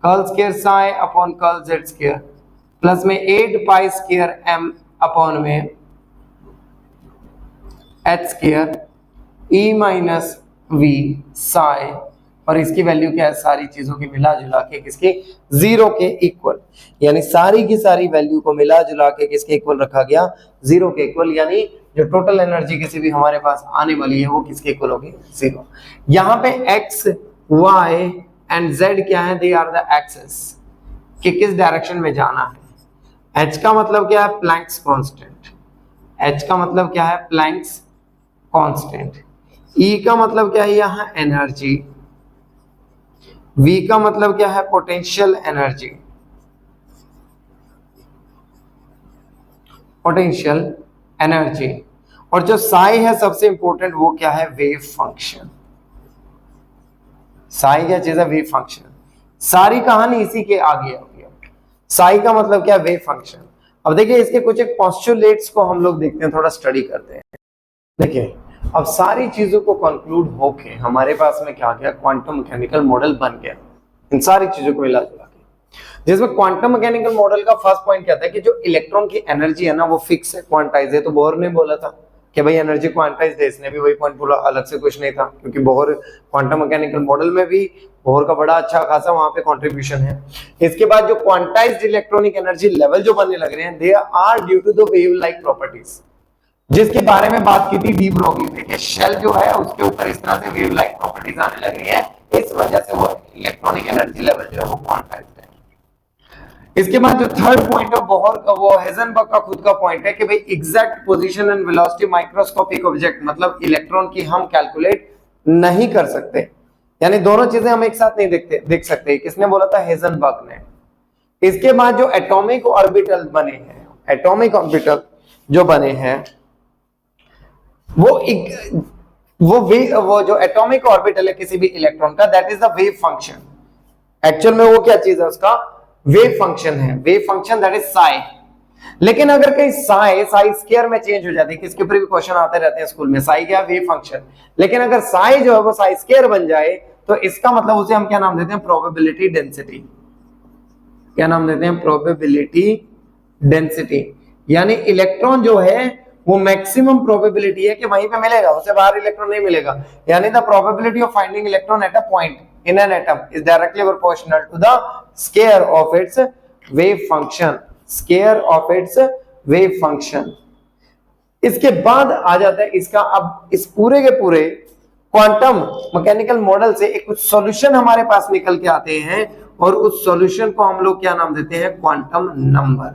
[SPEAKER 1] curl square psi upon curl z square plus में 8 पाई स्क्वायर एम अपॉन में h square E minus V psi. और इसकी वैल्यू क्या है, सारी चीजों की मिला जुला के किसके, जीरो के इक्वल। यानी सारी की सारी वैल्यू को मिला जुला के किसके इक्वल रखा गया, जीरो के इक्वल। यानी जो टोटल एनर्जी किसी भी हमारे पास आने वाली है वो किसके इक्वल होगी, जीरो। यहाँ पे एक्स वाई एंड जेड क्या है, दे आर द एक्सेस कि किस डायरेक्शन में जाना है। एच का मतलब क्या है, प्लैंक्स कांस्टेंट। एच का मतलब क्या है, प्लैंक्स कांस्टेंट। ई का मतलब क्या है, यहाँ एनर्जी। V का मतलब क्या है, पोटेंशियल एनर्जी, पोटेंशियल एनर्जी। और जो साई है सबसे इंपॉर्टेंट वो क्या है, वेव फंक्शन। साई क्या चीज है, वेव फंक्शन। सारी कहानी इसी के आगे होगी। साई का मतलब क्या है, वेव फंक्शन। अब देखिए इसके कुछ एक पोस्टुलेट्स को हम लोग देखते हैं, थोड़ा स्टडी करते हैं। देखिए अब सारी चीजों को कंक्लूड होके हमारे पास में क्या आ गया, क्वांटम मैकेनिकल मॉडल बन गया इन सारी चीजों को मिला जुला के। जिसमें क्वांटम मैकेनिकल मॉडल का फर्स्ट पॉइंट क्या था कि जो इलेक्ट्रॉन की एनर्जी है ना वो फिक्स है, क्वांटाइज है। तो बोहर ने बोला था कि भाई एनर्जी क्वांटाइज है, इसने भी वही पॉइंट बोला, अलग से कुछ नहीं था। क्योंकि बोहर क्वांटम मैकेनिकल मॉडल में भी बोहर का बड़ा अच्छा खासा वहां पे कंट्रीब्यूशन है। इसके बाद जो क्वांटाइज्ड इलेक्ट्रॉनिक एनर्जी लेवल जो बनने लग रहे हैं, they are due to the wave like properties, जिसके बारे में बात की थी डी ब्रोगली ने कि शेल जो है उसके ऊपर इस तरह से वेव लाइक प्रॉपर्टीज आने लग रही है, इस वजह से वो इलेक्ट्रॉनिक एनर्जी लेवल जो है वो क्वांटाइज्ड है। इसके बाद जो थर्ड पॉइंट है बोहर का, वो हेजनबर्ग का खुद का पॉइंट है कि भाई exact position and velocity microscopic object, मतलब इलेक्ट्रॉन की हम कैलकुलेट नहीं कर सकते, यानी दोनों चीजें हम एक साथ नहीं देख सकते। किसने बोला था? हेजनबर्ग ने। इसके बाद जो एटॉमिक ऑर्बिटल बने हैं, एटॉमिक ऑर्बिटल जो बने हैं वो जो एटॉमिक ऑर्बिटल है किसी भी इलेक्ट्रॉन का, that is the wave function. Actual में वो क्या चीज है? उसका वेव फंक्शन है, wave function that is Sai. लेकिन अगर कहीं साई स्क्वायर में चेंज हो जाती है, किसके ऊपर भी क्वेश्चन आते रहते हैं स्कूल में, साई क्या? Wave function. लेकिन अगर साई जो है वो साई स्क्वायर बन जाए तो इसका मतलब उसे हम क्या नाम देते हैं? Probability density. क्या नाम देते हैं? Probability density. यानी इलेक्ट्रॉन जो है वो मैक्सिमम प्रोबेबिलिटी है कि वहीं पे मिलेगा, उसे बाहर इलेक्ट्रॉन नहीं मिलेगा। यानी the probability of finding electron at a point in an atom is directly proportional to the square of its wave function, square of its wave function। इसके बाद आ जाता है इसका, अब इस पूरे के पूरे क्वांटम मैकेनिकल मॉडल से एक कुछ सॉल्यूशन हमारे पास निकल के आते हैं, और उस सॉल्यूशन को हम लोग क्या नाम देते हैं? Quantum number.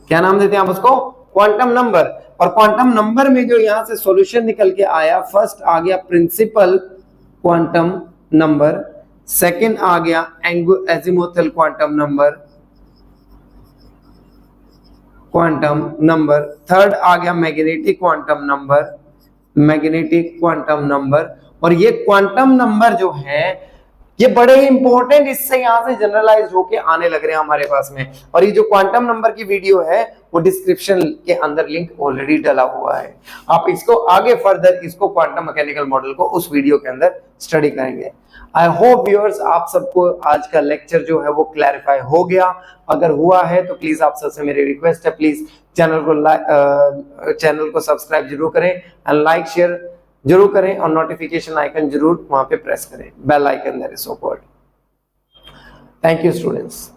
[SPEAKER 1] क्या नाम देते हैं आप उसको? Quantum number. और क्वांटम नंबर में जो यहां से सॉल्यूशन निकल के आया, फर्स्ट आ गया प्रिंसिपल क्वांटम नंबर, सेकंड आ गया एजिमुथल क्वांटम नंबर, थर्ड आ गया मैग्नेटिक क्वांटम नंबर। और ये क्वांटम नंबर जो है ये बड़े ही इंपॉर्टेंट, इससे यहां से जनरलाइज होके आने लग रहे हैं हमारे पास में। और ये जो क्वांटम नंबर की वीडियो है वो डिस्क्रिप्शन के अंदर लिंक ऑलरेडी डला हुआ है, आप इसको आगे फर्दर इसको क्वांटम मैकेनिकल मॉडल को उस वीडियो के अंदर स्टडी करेंगे। आई होप व्यूअर्स आप सबको आज का लेक्चर जो है वो क्लैरिफाई हो गया। अगर हुआ है तो प्लीज आप सबसे मेरी रिक्वेस्ट है, प्लीज चैनल को सब्सक्राइब जरूर करें एंड लाइक शेयर जरूर करें, और नोटिफिकेशन आइकन जरूर वहां पे प्रेस करें, bell icon that is so called. Thank you students.